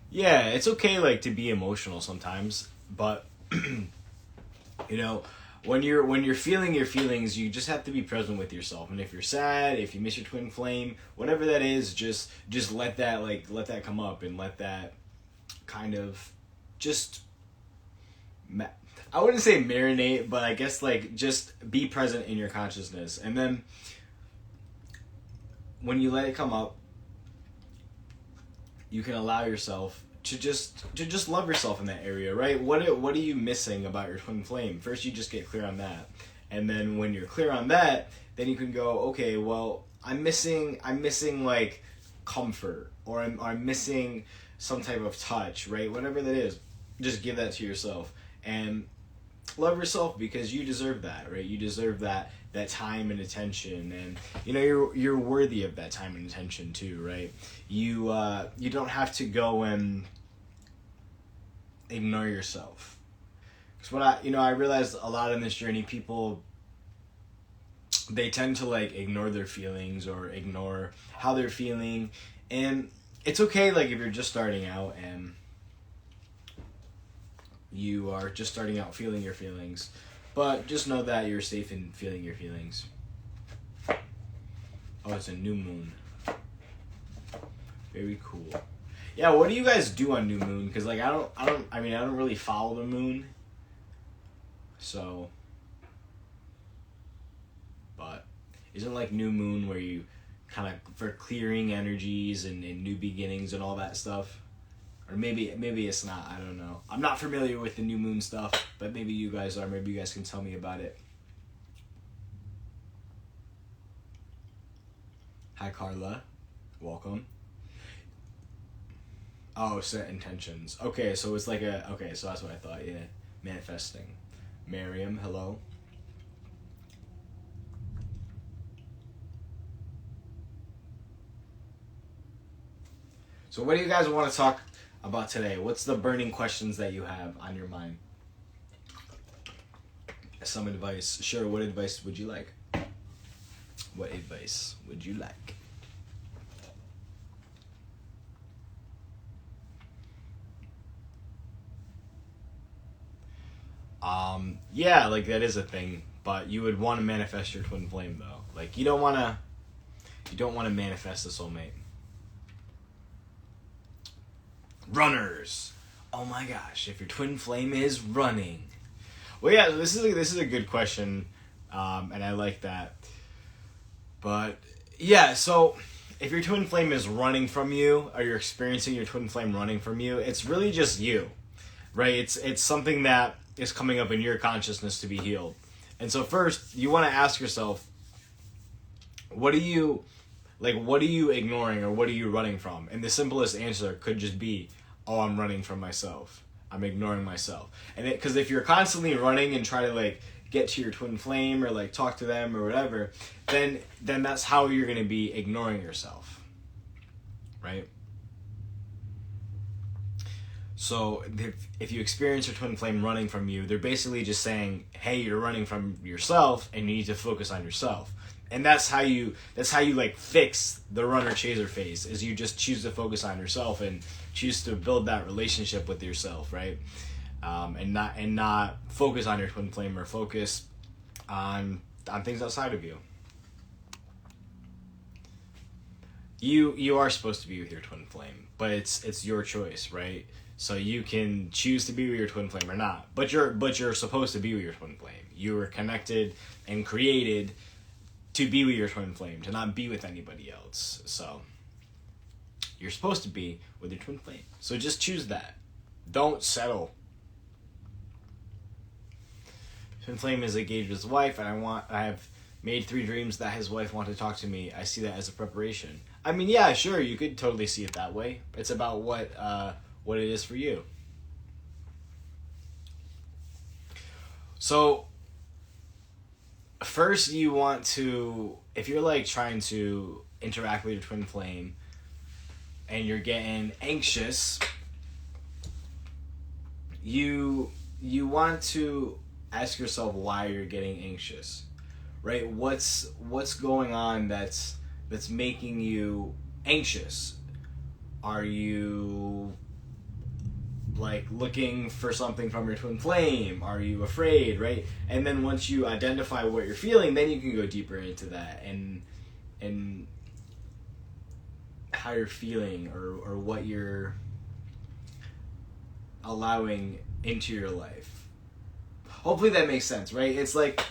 Yeah, it's okay like to be emotional sometimes, but you know, when you're feeling your feelings, you just have to be present with yourself. And if you're sad, if you miss your twin flame, whatever that is, just let that come up and let that kind of just I wouldn't say marinate, but I guess like just be present in your consciousness. And then when you let it come up, you can allow yourself to just love yourself in that area, right? What are you missing about your twin flame? First, you just get clear on that, and then when you're clear on that, then you can go, okay, well, I'm missing like comfort, or I'm missing some type of touch, right? Whatever that is, just give that to yourself and love yourself because you deserve that, right? You deserve that time and attention, and you're worthy of that time and attention too, right? You don't have to go and ignore yourself. Because I realized a lot in this journey, people, they tend to like ignore their feelings or ignore how they're feeling, and it's okay like if you're just starting out and you are just starting out feeling your feelings, but just know that you're safe in feeling your feelings. Oh, it's a new moon. Very cool. Yeah, what do you guys do on new moon? Because like I don't really follow the moon. So, but isn't like new moon where you kind of for clearing energies and new beginnings and all that stuff? Or maybe it's not. I don't know. I'm not familiar with the new moon stuff, but maybe you guys are. Maybe you guys can tell me about it. Hi, Carla. Welcome. Oh, set intentions. Okay, so it's like okay, so that's what I thought, yeah. Manifesting. Miriam, hello. So what do you guys want to talk about today? What's the burning questions that you have on your mind? Some advice. Sure, what advice would you like? What advice would you like? Yeah, like that is a thing, but you would want to manifest your twin flame though. Like you don't want to manifest a soulmate. Runners. Oh my gosh, if your twin flame is running. Well, yeah, this is a good question, and I like that. But yeah, so if your twin flame is running from you, or you're experiencing your twin flame running from you, it's really just you, right? It's something that is coming up in your consciousness to be healed. And so first, you want to ask yourself, what are you ignoring or what are you running from? And the simplest answer could just be, oh, I'm running from myself. I'm ignoring myself. And because if you're constantly running and try to like get to your twin flame or like talk to them or whatever, then that's how you're going to be ignoring yourself. Right? So if you experience your twin flame running from you, they're basically just saying, hey, you're running from yourself and you need to focus on yourself. And that's how you like fix the runner chaser phase, is you just choose to focus on yourself and choose to build that relationship with yourself, right? And not focus on your twin flame or focus on things outside of you. You are supposed to be with your twin flame, but it's your choice, right? So you can choose to be with your twin flame or not, but you're supposed to be with your twin flame. You were connected and created to be with your twin flame, to not be with anybody else. So you're supposed to be with your twin flame. So just choose that. Don't settle. Twin flame is engaged with his wife, and I have made 3 dreams that his wife wanted to talk to me. I see that as a preparation. I mean, yeah, sure, you could totally see it that way. It's about what it is for you. So first you want to, if you're like trying to interact with your twin flame and you're getting anxious, you want to ask yourself why you're getting anxious, right? What's going on that's making you anxious? Are you like looking for something from your twin flame? Are you afraid, right? And then once you identify what you're feeling, then you can go deeper into that and how you're feeling or what you're allowing into your life. Hopefully that makes sense, right? It's like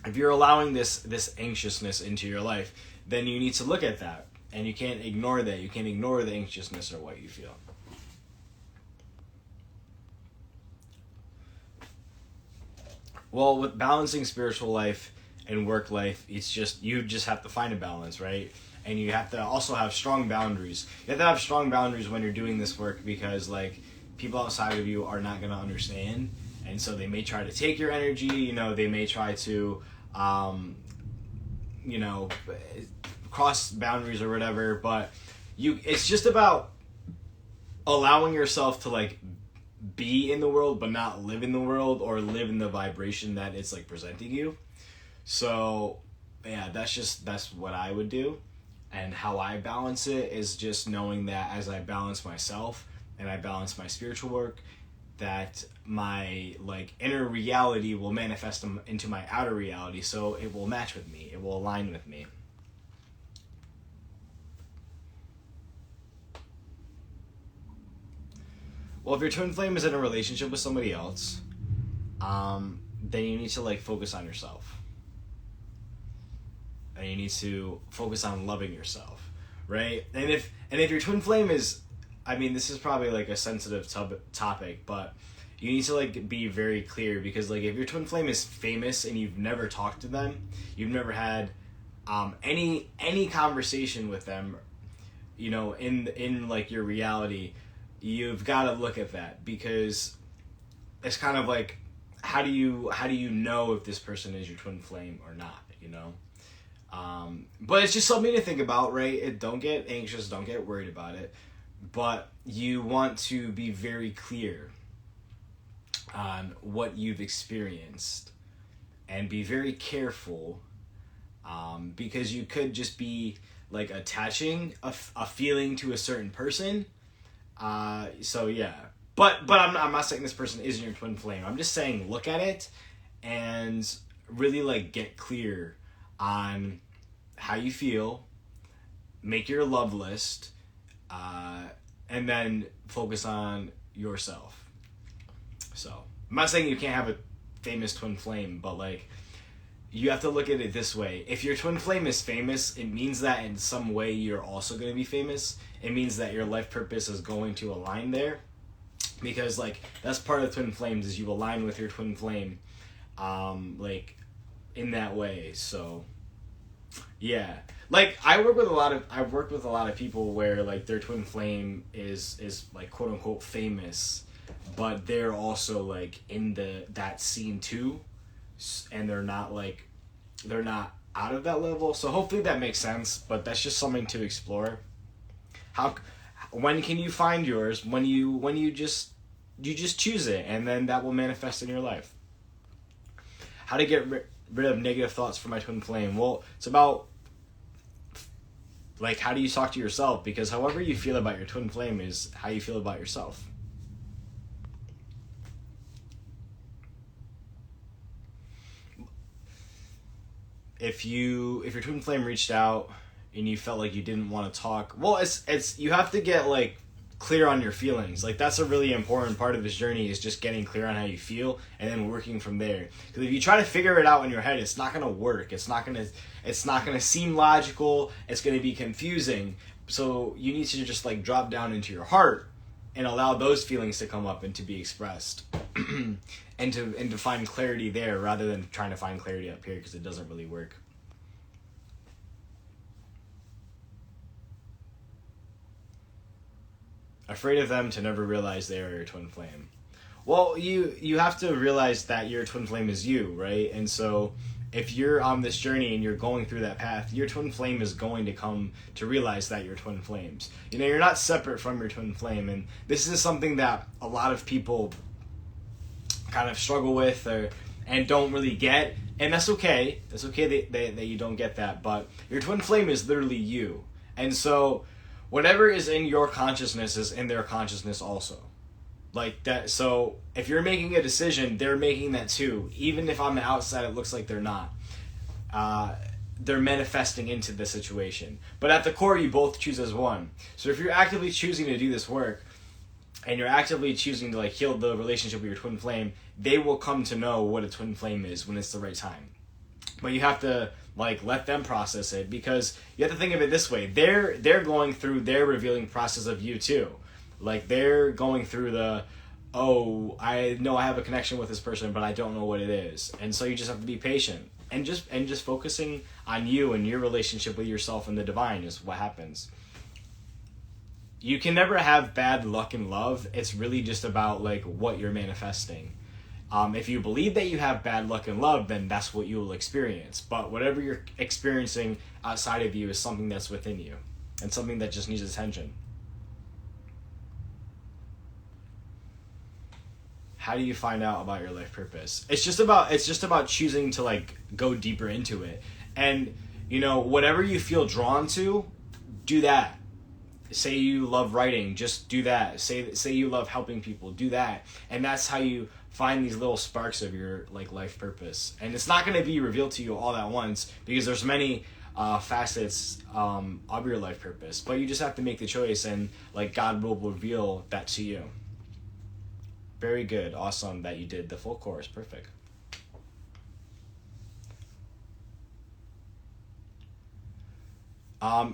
if you're allowing this anxiousness into your life, then you need to look at that, and you can't ignore that. You can't ignore the anxiousness or what you feel. Well, with balancing spiritual life and work life, it's just, you just have to find a balance, right? And you have to also have strong boundaries. You have to have strong boundaries when you're doing this work, because like people outside of you are not going to understand, and so they may try to take your energy. You know, they may try to, you know, cross boundaries or whatever. But it's just about allowing yourself to like be in the world but not live in the world, or live in the vibration that it's like presenting you. So yeah, that's what I would do. And how I balance it is just knowing that as I balance myself and I balance my spiritual work, that my like inner reality will manifest into my outer reality, so it will match with me, it will align with me. Well, if your twin flame is in a relationship with somebody else, then you need to like focus on yourself. And you need to focus on loving yourself, right? And if your twin flame is, I mean, this is probably like a sensitive topic, but you need to like be very clear, because like if your twin flame is famous and you've never talked to them, you've never had any conversation with them, you know, in like your reality, you've got to look at that, because it's kind of like, how do you know if this person is your twin flame or not, you know? But it's just something to think about, right? Don't get anxious, don't get worried about it, but you want to be very clear on what you've experienced and be very careful, because you could just be like attaching a feeling to a certain person. So yeah, but I'm not saying this person isn't your twin flame. I'm just saying look at it and really like get clear on how you feel, make your love list, and then focus on yourself. So I'm not saying you can't have a famous twin flame, but like you have to look at it this way. If your twin flame is famous, it means that in some way you're also going to be famous. It means that your life purpose is going to align there, because like that's part of twin flames, is you align with your twin flame, like in that way. So yeah, like I've worked with a lot of people where like their twin flame is like quote unquote famous, but they're also like in that scene too, and they're not out of that level. So hopefully that makes sense, but that's just something to explore. When can you find yours? When you just choose it, and then that will manifest in your life. How to get rid of negative thoughts from my twin flame? Well, it's about like, how do you talk to yourself? Because however you feel about your twin flame is how you feel about yourself. If your twin flame reached out and you felt like you didn't want to talk, well, it's you have to get like clear on your feelings. Like that's a really important part of this journey, is just getting clear on how you feel and then working from there. Because if you try to figure it out in your head, it's not going to work. It's not going to seem logical. It's going to be confusing. So you need to just like drop down into your heart and allow those feelings to come up and to be expressed, and to find clarity there, rather than trying to find clarity up here, because it doesn't really work. Afraid of them to never realize they are your twin flame. Well, you have to realize that your twin flame is you, right? And so if you're on this journey and you're going through that path, your twin flame is going to come to realize that you're twin flames. You know, you're not separate from your twin flame, and this is something that a lot of people kind of struggle with and don't really get, and that's okay. That's okay that you don't get that, but your twin flame is literally you. And so whatever is in your consciousness is in their consciousness also. Like that. So if you're making a decision, they're making that too. Even if on the outside it looks like they're not. They're manifesting into the situation. But at the core, you both choose as one. So if you're actively choosing to do this work, and you're actively choosing to like heal the relationship with your twin flame, they will come to know what a twin flame is when it's the right time. But you have to like let them process it, because you have to think of it this way. They're going through their revealing process of you too. Like they're going through the, oh, I know I have a connection with this person, but I don't know what it is. And so you just have to be patient. And just focusing on you and your relationship with yourself and the divine is what happens. You can never have bad luck in love. It's really just about like what you're manifesting. If you believe that you have bad luck in love, then that's what you will experience. But whatever you're experiencing outside of you is something that's within you and something that just needs attention. How do you find out about your life purpose? It's just about choosing to like go deeper into it. And you know, whatever you feel drawn to, do that. Say you love writing, just do that. Say you love helping people, do that. And that's how you find these little sparks of your like life purpose. And it's not going to be revealed to you all at once, because there's many facets of your life purpose. But you just have to make the choice, and like God will reveal that to you. Very good. Awesome that you did the full course. Perfect.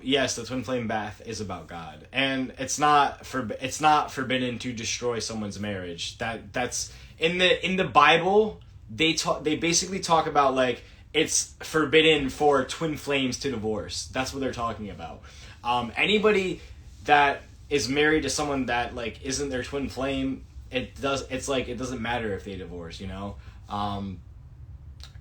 Yes, the twin flame bath is about God, and it's not forbidden to destroy someone's marriage. That's in the Bible. They basically talk about like it's forbidden for twin flames to divorce. That's what they're talking about. Anybody that is married to someone that like isn't their twin flame, it doesn't matter if they divorce, you know.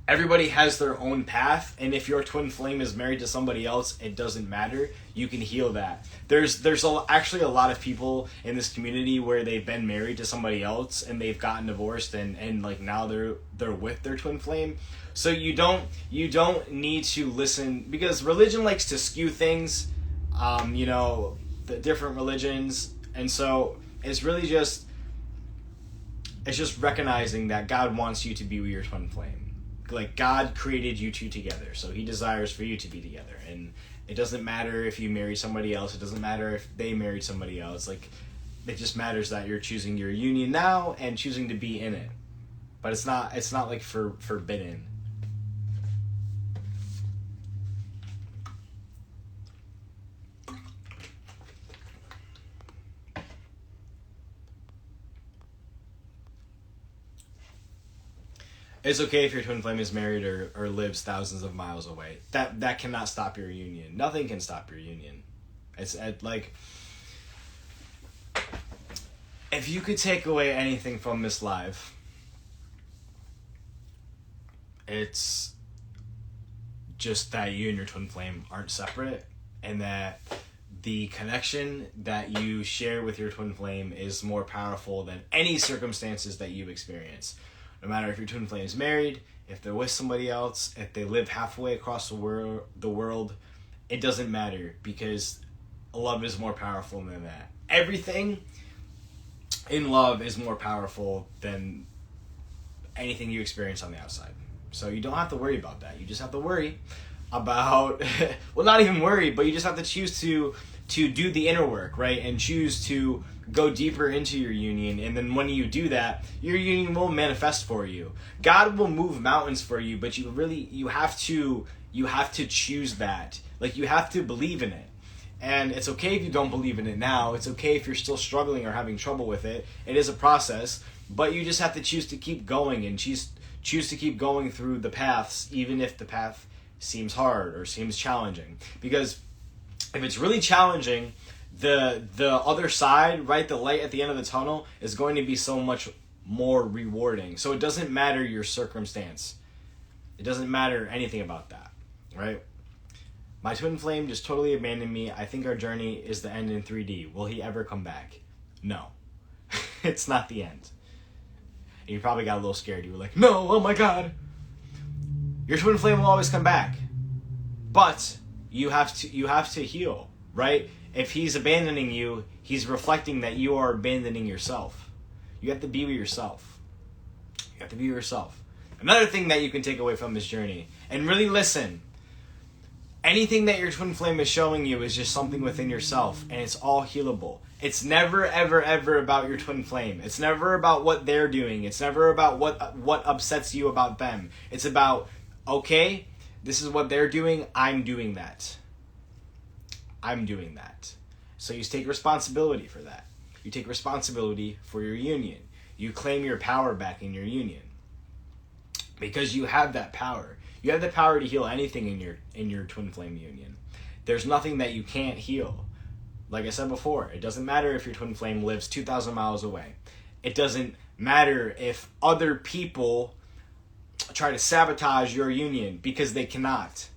Everybody has their own path, and if your twin flame is married to somebody else, it doesn't matter. You can heal that. There's actually a lot of people in this community where they've been married to somebody else and they've gotten divorced, and like now they're with their twin flame. So you don't need to listen, because religion likes to skew things, you know, the different religions, and so it's really just recognizing that God wants you to be with your twin flame. Like God created you two together, so he desires for you to be together. And it doesn't matter if you marry somebody else, it doesn't matter if they married somebody else. Like it just matters that you're choosing your union now and choosing to be in it. But it's not like forbidden. It's okay if your twin flame is married or lives thousands of miles away. That cannot stop your union. Nothing can stop your union. It's like, if you could take away anything from this live, it's just that you and your twin flame aren't separate, and that the connection that you share with your twin flame is more powerful than any circumstances that you experience. No matter if your twin flame is married, if they're with somebody else, if they live halfway across the world, it doesn't matter, because love is more powerful than that. Everything in love is more powerful than anything you experience on the outside. So you don't have to worry about that. You just have to worry about, well, not even worry, but you just have to choose to do the inner work, right? And choose to go deeper into your union. And then when you do that, your union will manifest for you. God will move mountains for you, but you have to choose that. Like you have to believe in it. And it's okay if you don't believe in it now. It's okay if you're still struggling or having trouble with it. It is a process, but you just have to choose to keep going and choose to keep going through the paths, even if the path seems hard or seems challenging. Because if it's really challenging, the other side, right, the light at the end of the tunnel is going to be so much more rewarding. So it doesn't matter your circumstance. It doesn't matter anything about that, right? My twin flame just totally abandoned me. I think our journey is the end in 3D. Will he ever come back? No. It's not the end. And you probably got a little scared. You were like, no, oh my God. Your twin flame will always come back. But you have to heal, right? if he's abandoning you, he's reflecting that you are abandoning yourself. You have to be with yourself. You have to be with yourself. Another thing that you can take away from this journey, and really listen, anything that your twin flame is showing you is just something within yourself, and it's all healable. It's never, ever, ever about your twin flame. It's never about what they're doing. It's never about what upsets you about them. It's about, okay, this is what they're doing, I'm doing that. I'm doing that. So you take responsibility for that. You take responsibility for your union. You claim your power back in your union. Because you have that power. You have the power to heal anything in your twin flame union. There's nothing that you can't heal. Like I said before, it doesn't matter if your twin flame lives 2,000 miles away. It doesn't matter if other people try to sabotage your union, because they cannot.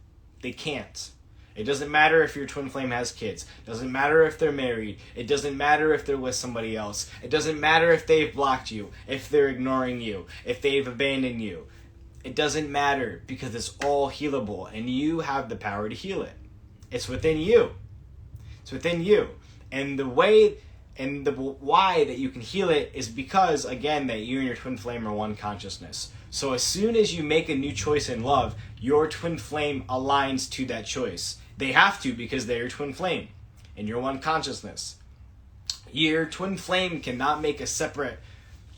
They can't. It doesn't matter if your twin flame has kids. It doesn't matter if they're married. It doesn't matter if they're with somebody else. It doesn't matter if they've blocked you, if they're ignoring you, if they've abandoned you. It doesn't matter, because it's all healable, and you have the power to heal it. It's within you. It's within you. And the way and the why that you can heal it is because, again, that you and your twin flame are one consciousness. So as soon as you make a new choice in love, your twin flame aligns to that choice. They have to, because they're your twin flame and you're one consciousness. Your twin flame cannot make a separate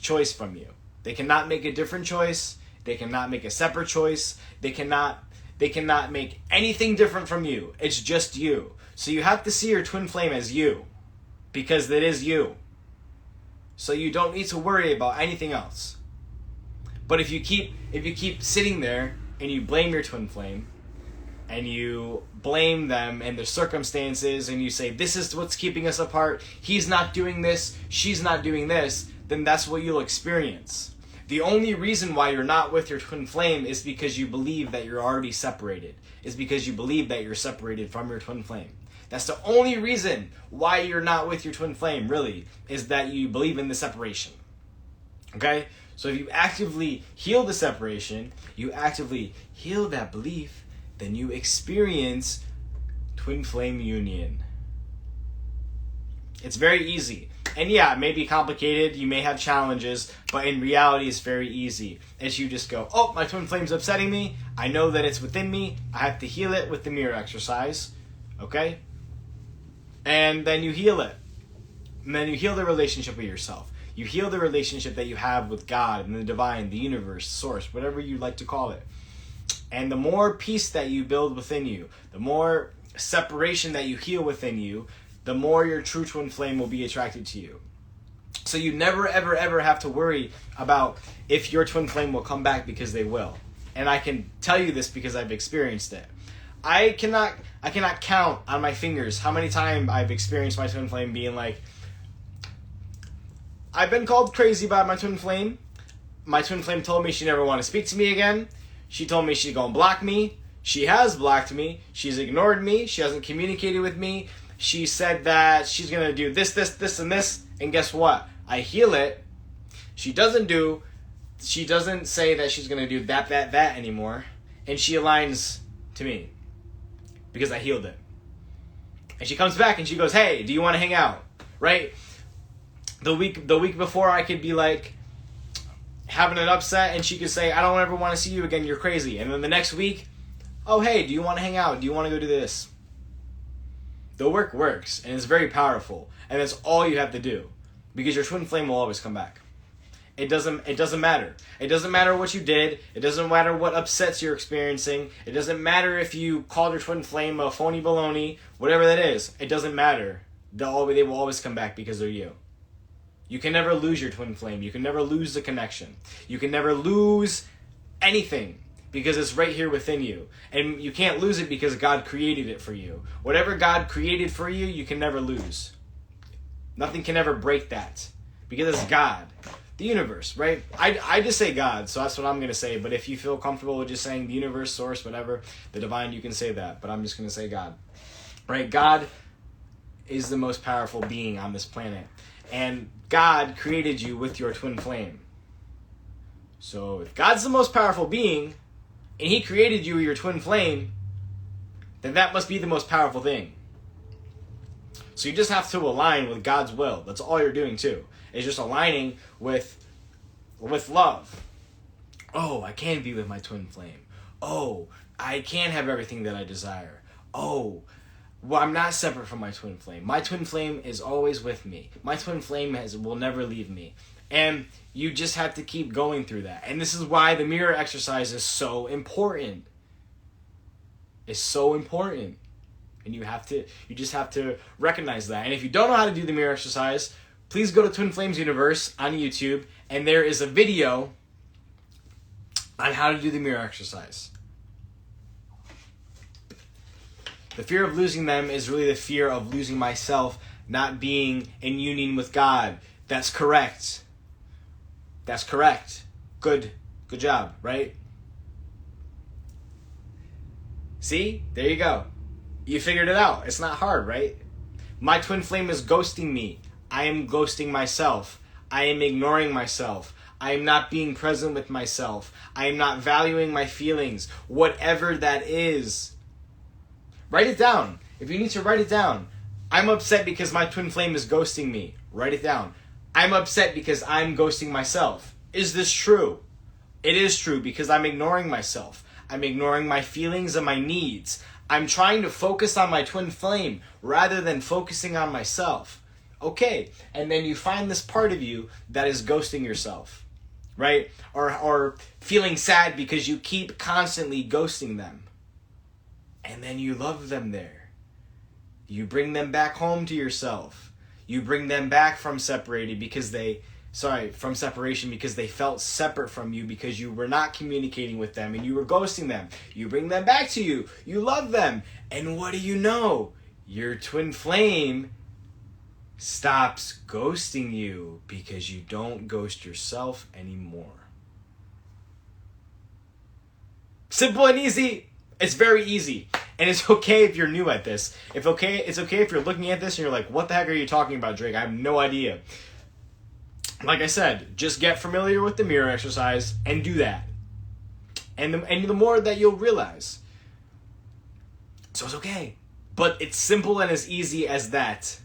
choice from you. They cannot make a different choice. They cannot make a separate choice. They cannot make anything different from you. It's just you. So you have to see your twin flame as you, because it is you. So you don't need to worry about anything else. But if you keep sitting there and you blame your twin flame, and you blame them and their circumstances, and you say, this is what's keeping us apart, he's not doing this, she's not doing this, then that's what you'll experience. The only reason why you're not with your twin flame is because you believe that you're already separated. Is because you believe that you're separated from your twin flame. That's the only reason why you're not with your twin flame, really, is that you believe in the separation. Okay? So if you actively heal the separation, you actively heal that belief, then you experience twin flame union. It's very easy. And yeah, it may be complicated, you may have challenges, but in reality it's very easy. As you just go, oh, my twin flame's upsetting me, I know that it's within me, I have to heal it with the mirror exercise, okay? And then you heal it. And then you heal the relationship with yourself. You heal the relationship that you have with God and the divine, the universe, source, whatever you like to call it. And the more peace that you build within you, the more separation that you heal within you, the more your true twin flame will be attracted to you. So you never, ever, ever have to worry about if your twin flame will come back, because they will. And I can tell you this because I've experienced it. I cannot count on my fingers how many times I've experienced my twin flame being like, I've been called crazy by my twin flame. My twin flame told me she never want to speak to me again. She told me she's gonna block me. She has blocked me. She's ignored me. She hasn't communicated with me. She said that she's gonna do this, and this. And guess what? I heal it. She doesn't say that she's gonna do that anymore. And she aligns to me, because I healed it. And she comes back and she goes, hey, do you want to hang out? Right? The week before, I could be like having an upset, and she could say, I don't ever want to see you again, you're crazy. And then the next week, oh, hey, do you want to hang out? Do you want to go do this? The work works, and it's very powerful, and that's all you have to do, because your twin flame will always come back. It doesn't matter. It doesn't matter what you did. It doesn't matter what upsets you're experiencing. It doesn't matter if you called your twin flame a phony baloney, whatever that is. It doesn't matter. They will always come back, because they're you. You can never lose your twin flame. You can never lose the connection. You can never lose anything, because it's right here within you. And you can't lose it because God created it for you. Whatever God created for you, you can never lose. Nothing can ever break that, because it's God. The universe, right? I just say God, so that's what I'm going to say. But if you feel comfortable with just saying the universe, source, whatever, the divine, you can say that. But I'm just going to say God. Right? God is the most powerful being on this planet. And God created you with your twin flame. So if God's the most powerful being, and he created you with your twin flame, then that must be the most powerful thing. So you just have to align with God's will. That's all you're doing too. It's just aligning with love. Oh, I can be with my twin flame. Oh, I can have everything that I desire. Oh, well, I'm not separate from my twin flame. My twin flame is always with me. My twin flame will never leave me. And you just have to keep going through that. And this is why the mirror exercise is so important. It's so important. And you just have to recognize that. And if you don't know how to do the mirror exercise, please go to Twin Flames Universe on YouTube, and there is a video on how to do the mirror exercise. The fear of losing them is really the fear of losing myself, not being in union with God. That's correct. That's correct. Good job, right? See? There you go. You figured it out. It's not hard, right? My twin flame is ghosting me. I am ghosting myself. I am ignoring myself. I am not being present with myself. I am not valuing my feelings. Whatever that is. Write it down. If you need to write it down. I'm upset because my twin flame is ghosting me. Write it down. I'm upset because I'm ghosting myself. Is this true? It is true because I'm ignoring myself. I'm ignoring my feelings and my needs. I'm trying to focus on my twin flame rather than focusing on myself. Okay, and then you find this part of you that is ghosting yourself, right? Or feeling sad because you keep constantly ghosting them. And then you love them there. You bring them back home to yourself. You bring them back from separation because they felt separate from you because you were not communicating with them and you were ghosting them. You bring them back to you. You love them. And what do you know? Your twin flame stops ghosting you because you don't ghost yourself anymore. Simple and easy. It's very easy. And it's okay if you're new at this. It's okay if you're looking at this and you're like, what the heck are you talking about, Drake? I have no idea. Like I said, just get familiar with the mirror exercise and do that. And the more that you'll realize. So it's okay. But it's simple and as easy as that.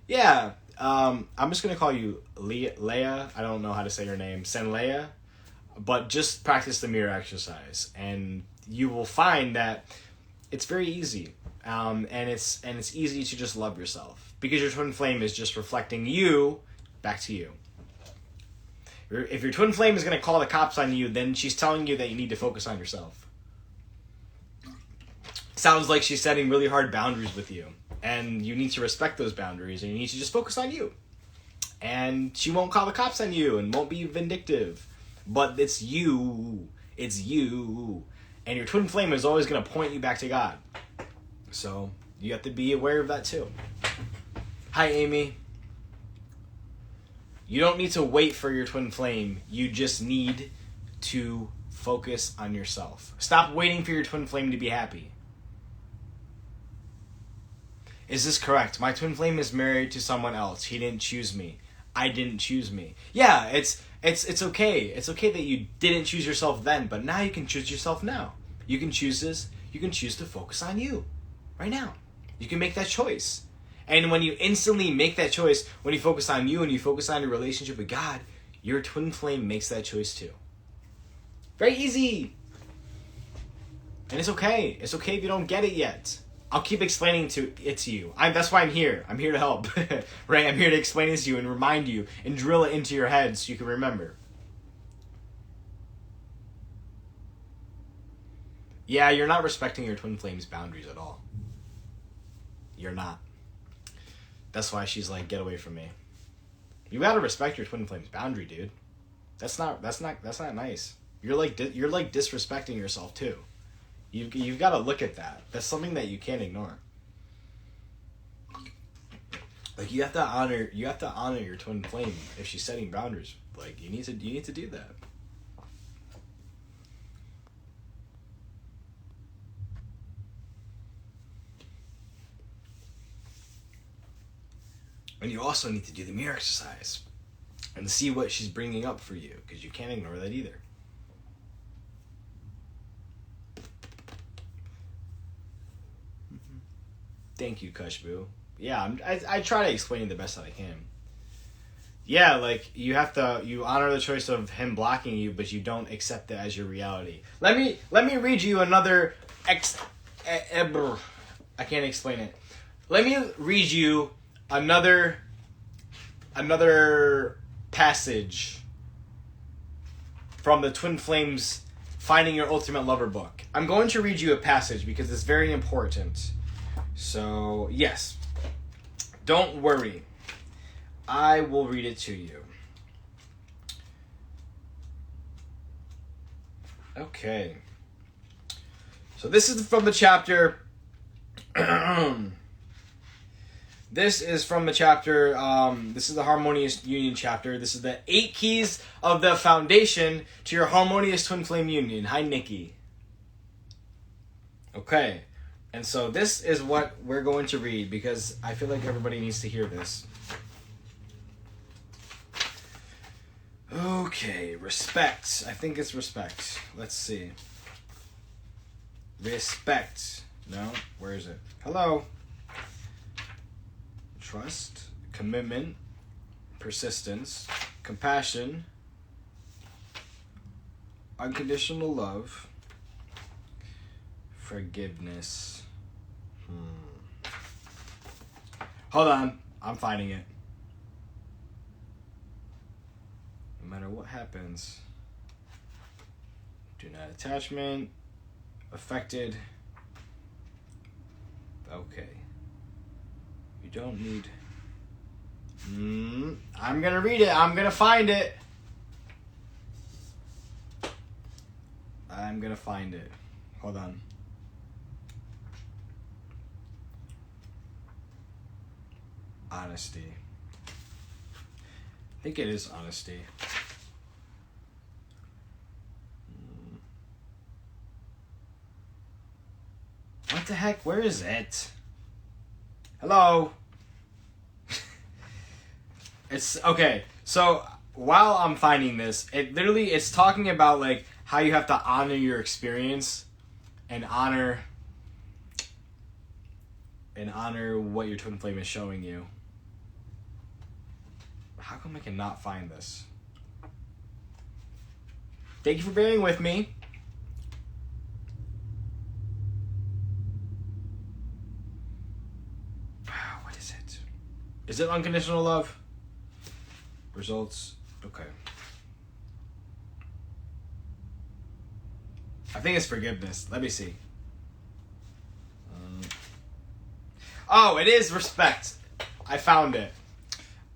Yeah, I'm just going to call you Leia. I don't know how to say your name. Senleia. But just practice the mirror exercise. And you will find that it's very easy. And it's easy to just love yourself. Because your twin flame is just reflecting you back to you. If your twin flame is going to call the cops on you, then she's telling you that you need to focus on yourself. Sounds like she's setting really hard boundaries with you. And you need to respect those boundaries, and you need to just focus on you. And she won't call the cops on you and won't be vindictive. But it's you. It's you. And your twin flame is always going to point you back to God. So you have to be aware of that too. Hi, Amy. You don't need to wait for your twin flame. You just need to focus on yourself. Stop waiting for your twin flame to be happy. Is this correct? My twin flame is married to someone else. He didn't choose me. I didn't choose me. Yeah, it's okay. It's okay that you didn't choose yourself then, but now you can choose yourself now. You can choose this. You can choose to focus on you right now. You can make that choice. And when you instantly make that choice, when you focus on you and you focus on your relationship with God, your twin flame makes that choice too. Very easy. And it's okay. It's okay if you don't get it yet. I'll keep explaining it to you. That's why I'm here. I'm here to help. Right? I'm here to explain it to you and remind you and drill it into your head so you can remember. Yeah, you're not respecting your twin flame's boundaries at all. You're not. That's why she's like, get away from me. You gotta respect your twin flame's boundary, dude. That's not nice. You're like disrespecting yourself too. You've got to look at that. That's something that you can't ignore. Like you have to honor your twin flame if she's setting boundaries. Like you need to do that. And you also need to do the mirror exercise and see what she's bringing up for you, because you can't ignore that either. Thank you, Kushboo. I try to explain it the best that I can. Yeah, like, you honor the choice of him blocking you, but you don't accept it as your reality. Let me read you another I can't explain it. Let me read you another passage from the Twin Flames Finding Your Ultimate Lover book. I'm going to read you a passage because it's very important. So, yes. Don't worry. I will read it to you. Okay. So this is from the chapter... This is from the chapter, this is the Harmonious Union chapter. This is the 8 keys of the foundation to your Harmonious Twin Flame Union. Hi, Nikki. Okay. And so this is what we're going to read because I feel like everybody needs to hear this. Okay, respect. I think it's respect. Let's see. Respect. No? Where is it? Hello? Trust, commitment, persistence, compassion, unconditional love, forgiveness. Hold on, I'm finding it. No matter what happens, do not attachment, affected. Okay. You don't need... I'm gonna read it. I'm gonna find it. I'm gonna find it. Hold on. Honesty. I think it is honesty. What the heck? Where is it? Hello? It's okay. So while I'm finding this, it's talking about like how you have to honor your experience and honor what your twin flame is showing you. How come I cannot find this? Thank you for bearing with me. What is it? Is it unconditional love? Results. Okay. I think it's forgiveness. Let me see. Oh, it is respect. I found it.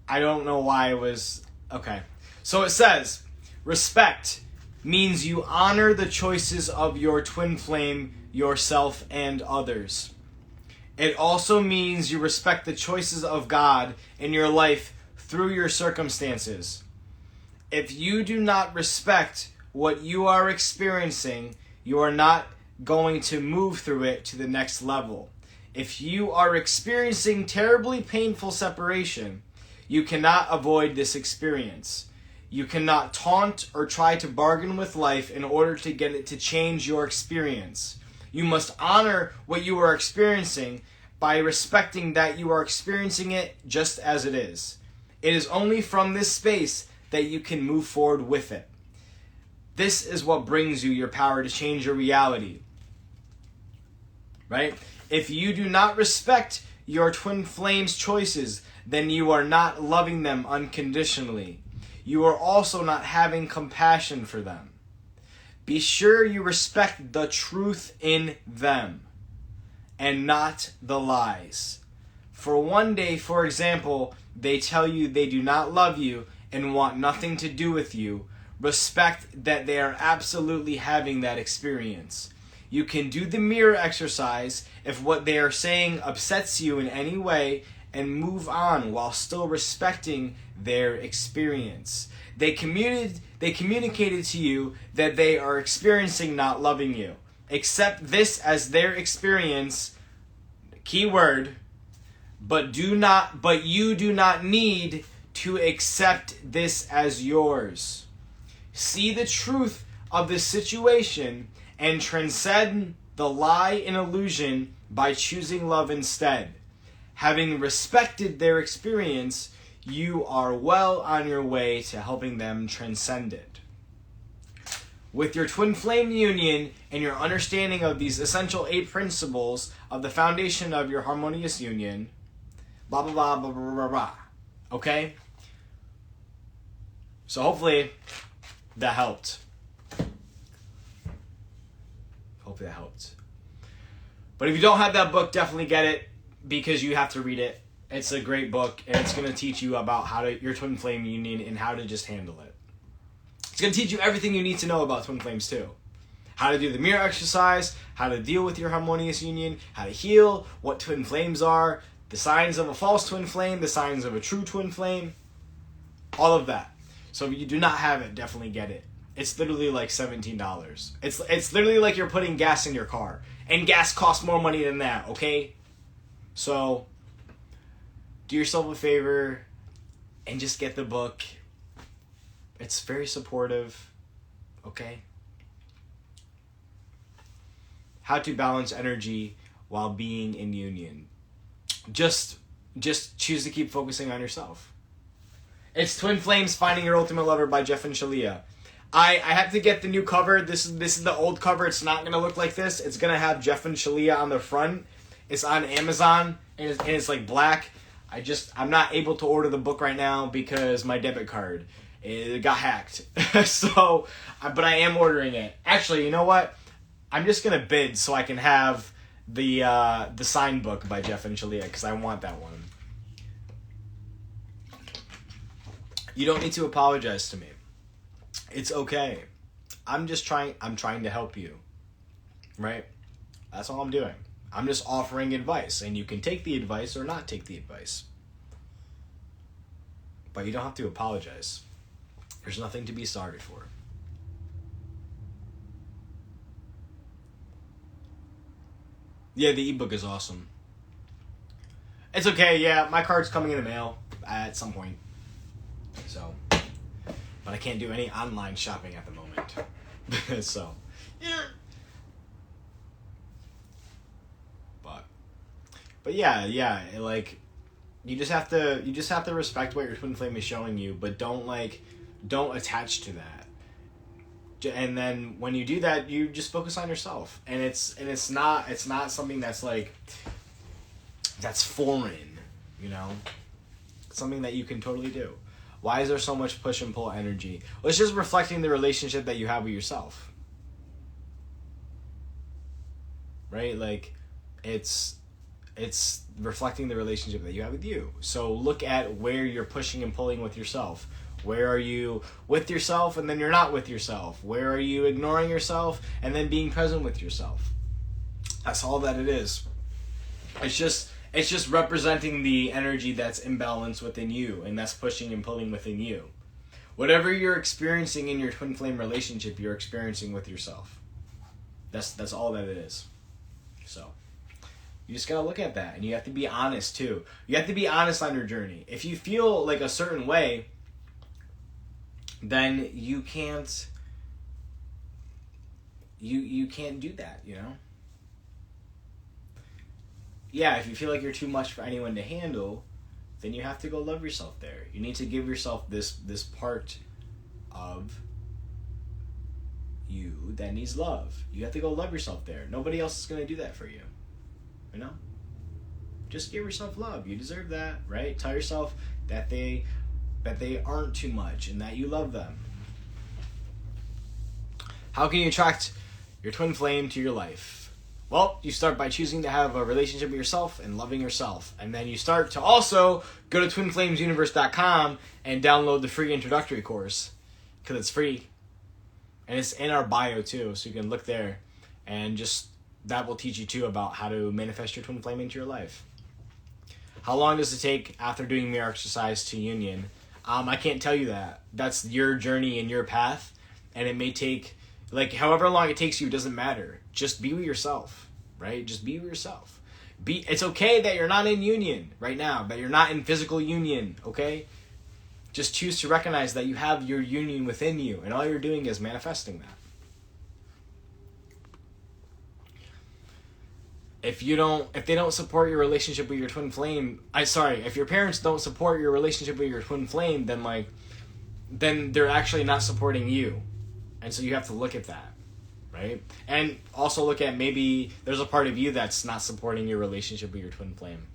I don't know why it was... Okay. So it says, respect means you honor the choices of your twin flame, yourself, and others. It also means you respect the choices of God in your life through your circumstances. If you do not respect what you are experiencing, you are not going to move through it to the next level. If you are experiencing terribly painful separation, you cannot avoid this experience. You cannot taunt or try to bargain with life in order to get it to change your experience. You must honor what you are experiencing by respecting that you are experiencing it just as it is. It is only from this space that you can move forward with it. This is what brings you your power to change your reality. Right? If you do not respect your twin flame's choices, then you are not loving them unconditionally. You are also not having compassion for them. Be sure you respect the truth in them and not the lies. For one day, for example, they tell you they do not love you and want nothing to do with you. Respect that they are absolutely having that experience. You can do the mirror exercise if what they are saying upsets you in any way and move on while still respecting their experience. They communicated to you that they are experiencing not loving you. Accept this as their experience, keyword, but you do not need to accept this as yours. See the truth of the situation and transcend the lie and illusion by choosing love instead. Having respected their experience, you are well on your way to helping them transcend it. With your twin flame union and your understanding of these essential 8 principles of the foundation of your harmonious union, blah, blah, blah, blah, blah, blah, blah. Okay? So hopefully that helped. Hopefully that helped. But if you don't have that book, definitely get it, because you have to read it. It's a great book, and it's going to teach you about how to your twin flame union and how to just handle it. It's going to teach you everything you need to know about twin flames too. How to do the mirror exercise, how to deal with your harmonious union, how to heal, what twin flames are, the signs of a false twin flame, the signs of a true twin flame, all of that. So if you do not have it, definitely get it. It's literally like $17. It's literally like you're putting gas in your car. And gas costs more money than that, okay? So do yourself a favor and just get the book. It's very supportive, okay? How to balance energy while being in union. Just choose to keep focusing on yourself. It's Twin Flames Finding Your Ultimate Lover by Jeff and Shalia. I have to get the new cover. This is the old cover. It's not going to look like this. It's going to have Jeff and Shalia on the front. It's on Amazon, and it's like black. I'm not able to order the book right now because my debit card, it got hacked. So, but I am ordering it. Actually, you know what? I'm just going to bid so I can have the signed book by Jeff and Shalia, because I want that one. You don't need to apologize to me. It's okay. I'm trying to help you. Right? That's all I'm doing. I'm just offering advice, and you can take the advice or not take the advice. But you don't have to apologize. There's nothing to be sorry for. Yeah, the ebook is awesome. It's okay, yeah, my card's coming in the mail at some point. So, but I can't do any online shopping at the moment. So, yeah. But yeah, like, you just have to respect what your twin flame is showing you, but don't attach to that. And then when you do that, you just focus on yourself, and it's not something that's like that's foreign, you know. It's something that you can totally do. Why is there so much push and pull energy? Well, it's just reflecting the relationship that you have with yourself, right? Like, it's reflecting the relationship that you have with you. So look at where you're pushing and pulling with yourself. Where are you with yourself and then you're not with yourself? Where are you ignoring yourself and then being present with yourself? That's all that it is. It's just representing the energy that's imbalanced within you, and that's pushing and pulling within you. Whatever you're experiencing in your twin flame relationship, you're experiencing with yourself. That's all that it is. So you just gotta look at that, and you have to be honest too. You have to be honest on your journey. If you feel like a certain way, then you can't do that, you know? Yeah, if you feel like you're too much for anyone to handle, then you have to go love yourself there. You need to give yourself this part of you that needs love. You have to go love yourself there. Nobody else is going to do that for you. You know? Just give yourself love. You deserve that, right? Tell yourself that they aren't too much and that you love them. How can you attract your twin flame to your life? Well, you start by choosing to have a relationship with yourself and loving yourself. And then you start to also go to twinflamesuniverse.com and download the free introductory course, because it's free. And it's in our bio too, so you can look there, and just that will teach you too about how to manifest your twin flame into your life. How long does it take after doing mirror exercise to union? I can't tell you that. That's your journey and your path, and it may take, like, however long it takes you, it doesn't matter. Just be with yourself, right? Just be with yourself. It's okay that you're not in union right now, that you're not in physical union, okay? Just choose to recognize that you have your union within you, and all you're doing is manifesting that. if they don't support your relationship with your twin flame, if your parents don't support your relationship with your twin flame, then they're actually not supporting you. And so you have to look at that, right? And also look at maybe there's a part of you that's not supporting your relationship with your twin flame.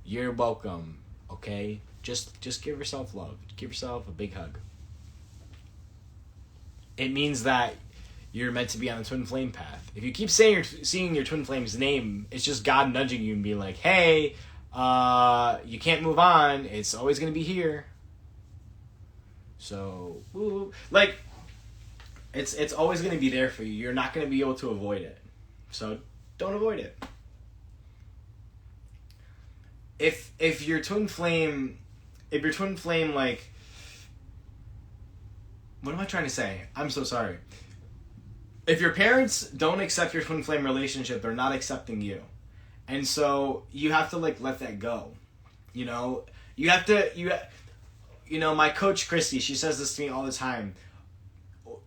You're welcome, okay? Just give yourself love. Give yourself a big hug. It means that you're meant to be on the twin flame path. If you keep seeing your twin flame's name, it's just God nudging you and being like, hey, you can't move on. It's always going to be here. So, like, it's always going to be there for you. You're not going to be able to avoid it. So, don't avoid it. If your twin flame, like, what am I trying to say? I'm so sorry. If your parents don't accept your twin flame relationship, they're not accepting you. And so you have to, like, let that go. You know, my coach Christy, she says this to me all the time.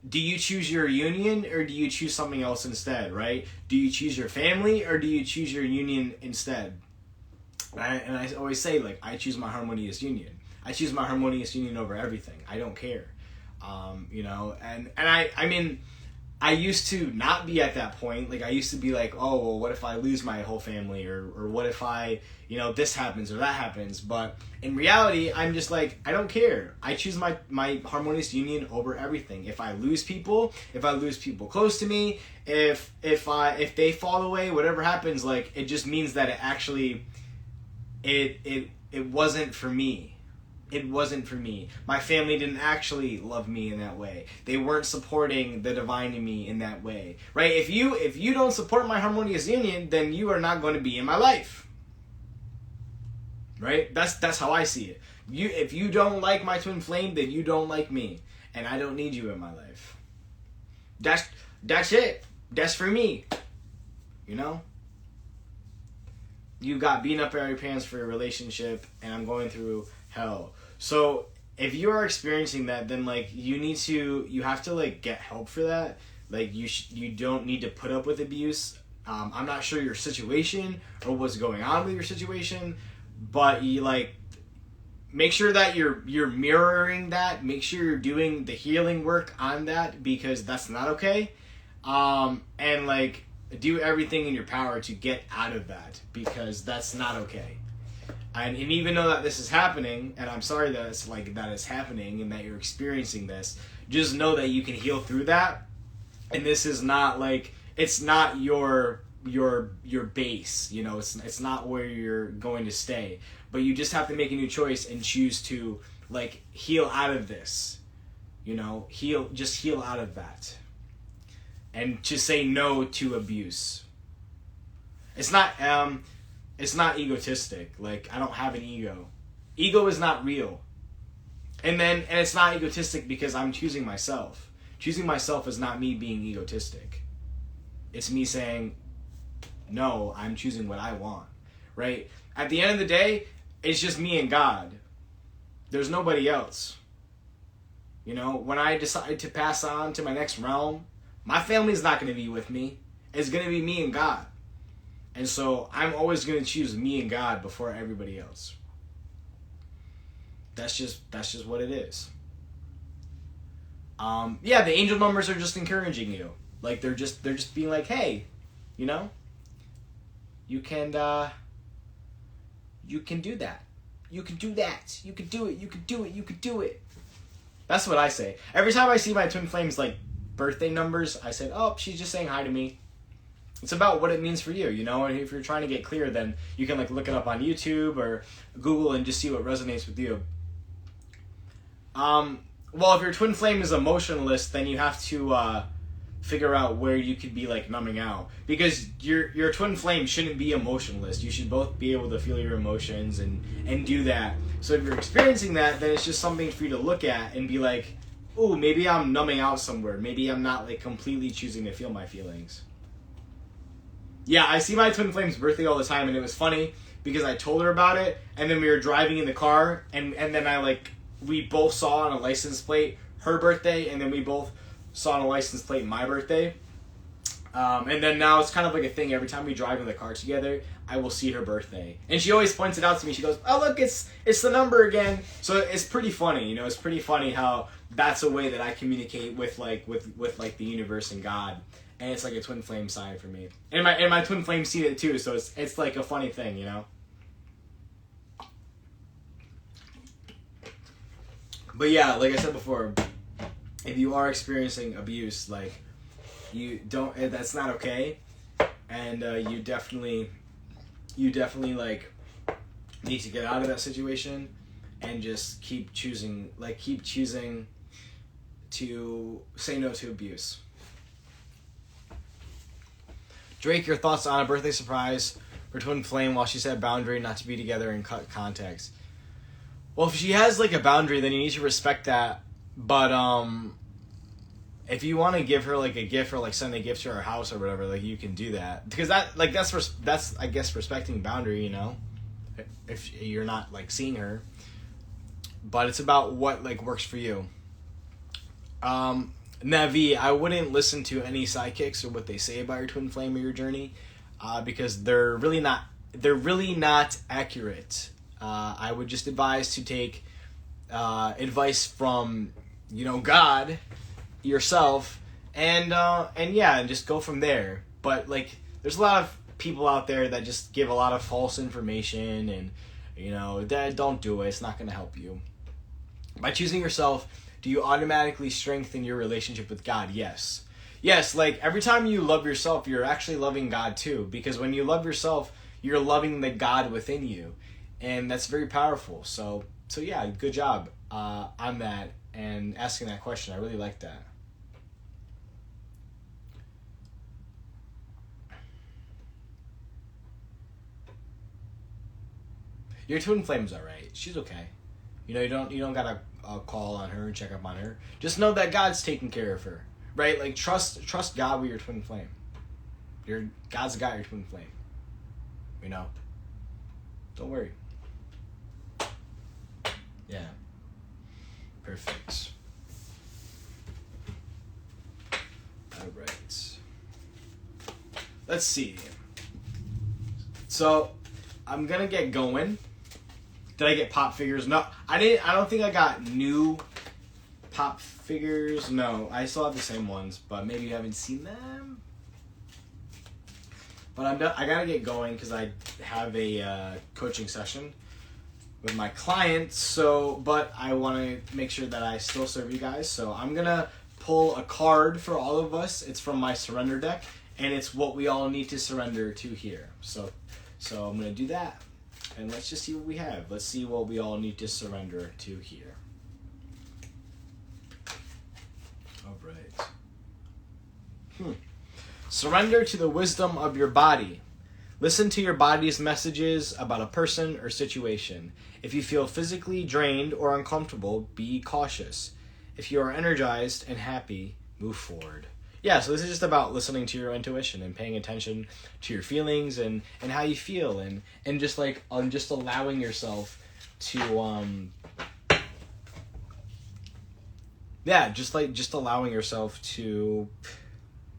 Do you choose your union or do you choose something else instead, right? Do you choose your family or do you choose your union instead? And I always say, like, I choose my harmonious union. I choose my harmonious union over everything. I don't care. And I mean, I used to not be at that point. Like, I used to be like, oh, well, what if I lose my whole family? Or what if I, this happens or that happens? But in reality, I'm just like, I don't care. I choose my harmonious union over everything. If I lose people close to me, if they fall away, whatever happens, like, it just means that it actually, it wasn't for me. It wasn't for me. My family didn't actually love me in that way. They weren't supporting the divine in me in that way. Right? If you don't support my harmonious union, then you are not going to be in my life. Right? That's how I see it. If you don't like my twin flame, then you don't like me. And I don't need you in my life. That's it. That's for me. You got beaten up by your parents for your relationship, and I'm going through hell. So if you are experiencing that, then, like, you have to, like, get help for that. Like, you don't need to put up with abuse. I'm not sure your situation or what's going on with your situation, but you, like, make sure that you're mirroring that. Make sure you're doing the healing work on that, because that's not okay. And, like, do everything in your power to get out of that, because that's not okay. And even though that this is happening, and I'm sorry that it's happening and that you're experiencing this, just know that you can heal through that. And this is not, like, it's not your base, it's not where you're going to stay. But you just have to make a new choice and choose to, like, heal out of this. Heal out of that. And to say no to abuse. It's not egotistic. Like, I don't have an ego. Ego is not real. And it's not egotistic because I'm choosing myself. Choosing myself is not me being egotistic. It's me saying, no, I'm choosing what I want. Right? At the end of the day, it's just me and God. There's nobody else. When I decide to pass on to my next realm, my family's not going to be with me. It's going to be me and God. And so I'm always going to choose me and God before everybody else. That's just what it is. The angel numbers are just encouraging you. Like, they're just being like, hey, you can do that. You can do that. You can do it. You can do it. That's what I say. Every time I see my twin flames, like, birthday numbers, I said, oh, she's just saying hi to me. It's about what it means for you, and if you're trying to get clear, then you can, like, look it up on YouTube or Google and just see what resonates with you. Well, if your twin flame is emotionalist, then you have to figure out where you could be, like, numbing out, because your twin flame shouldn't be emotionalist. You should both be able to feel your emotions and do that. So if you're experiencing that, then it's just something for you to look at and be like, ooh, maybe I'm numbing out somewhere. Maybe I'm not, like, completely choosing to feel my feelings. Yeah, I see my twin flame's birthday all the time, and it was funny because I told her about it, and then we were driving in the car, and then we both saw on a license plate her birthday, and then we both saw on a license plate my birthday. And then now it's kind of like a thing. Every time we drive in the car together, I will see her birthday, and she always points it out to me. She goes, "Oh, look, it's the number again." So it's pretty funny, you know. It's pretty funny how that's a way that I communicate with the universe and God, and it's like a twin flame sign for me. And my twin flame see it too, so it's like a funny thing, you know. But yeah, like I said before, if you are experiencing abuse, like, you don't, that's not okay, and you definitely like need to get out of that situation and just keep choosing to say no to abuse. Drake, your thoughts on a birthday surprise for twin flame while she set a boundary not to be together and cut contacts? Well, if she has like a boundary, then you need to respect that. But if you want to give her like a gift or like send a gift to her house or whatever, like, you can do that, because that's I guess respecting boundary, you know, if you're not like seeing her. But it's about what like works for you. Navi, I wouldn't listen to any sidekicks or what they say about your twin flame or your journey, because they're really not accurate. I would just advise to take advice from, you know, God, yourself, and just go from there. But like, there's a lot of people out there that just give a lot of false information, and, you know, that don't do it. It's not going to help you. By choosing yourself, do you automatically strengthen your relationship with God? Yes, like, every time you love yourself, you're actually loving God too, because when you love yourself, you're loving the God within you, and that's very powerful. So yeah, good job on that and asking that question. I really like that. Your twin flame's alright. She's okay. You know, you don't gotta call on her and check up on her. Just know that God's taking care of her, right? Like, trust God with your twin flame. God's got your twin flame. You know, don't worry. Yeah. Perfect. All right. Let's see. So I'm gonna get going. Did I get pop figures? No, I didn't. I don't think I got new pop figures. No, I still have the same ones, but maybe you haven't seen them. But I gotta get going because I have a coaching session with my clients. But I want to make sure that I still serve you guys. So I'm gonna pull a card for all of us. It's from my surrender deck, and it's what we all need to surrender to here. So I'm gonna do that. And let's just see what we have. Let's see what we all need to surrender to here. All right. Surrender to the wisdom of your body. Listen to your body's messages about a person or situation. If you feel physically drained or uncomfortable, be cautious. If you are energized and happy, move forward. Yeah, so this is just about listening to your intuition and paying attention to your feelings and how you feel, and just like just allowing yourself to just allowing yourself to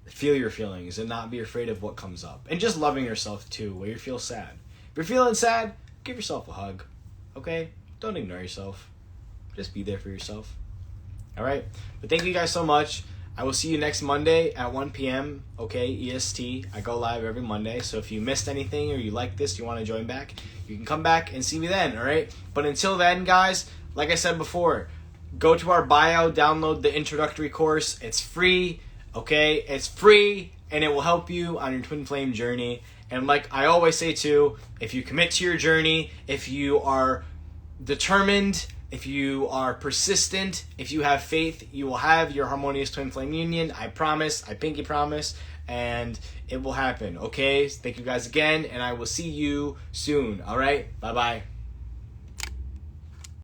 feel your feelings and not be afraid of what comes up, and just loving yourself too when you feel sad. If you're feeling sad, give yourself a hug. Okay? Don't ignore yourself. Just be there for yourself. All right? But thank you guys so much. I will see you next Monday at 1 p.m., okay, EST. I go live every Monday, so if you missed anything or you like this, you want to join back, you can come back and see me then, all right? But until then, guys, like I said before, go to our bio, download the introductory course. It's free, okay? It's free, and it will help you on your twin flame journey. And like I always say too, if you commit to your journey, if you are determined, if you are persistent, if you have faith, you will have your Harmonious Twin Flame Union. I promise. I pinky promise. And it will happen. Okay? Thank you guys again. And I will see you soon. All right? Bye-bye.